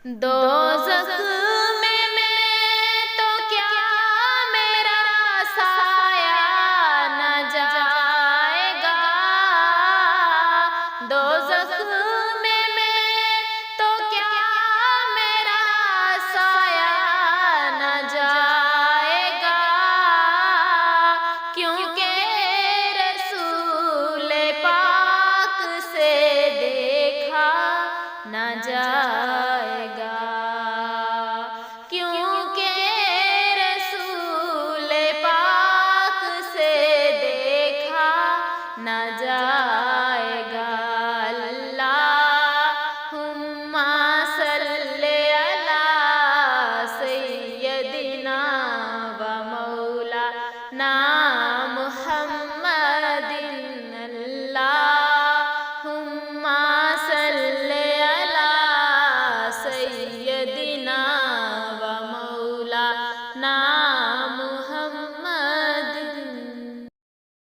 دوزخ میں تو کیا میرا سایہ نہ جائے گا، دوزخ میں تو کیا میرا سایہ نہ جائے گا، کیونکہ رسول پاک سے دیکھا نہ جائے گا، کیونکہ رسول پاک سے دیکھا نہ جائے گا۔ اللہم صلی علی سیدنا و مولانا محمد، اللہم صلی علی سیدنا و مولانا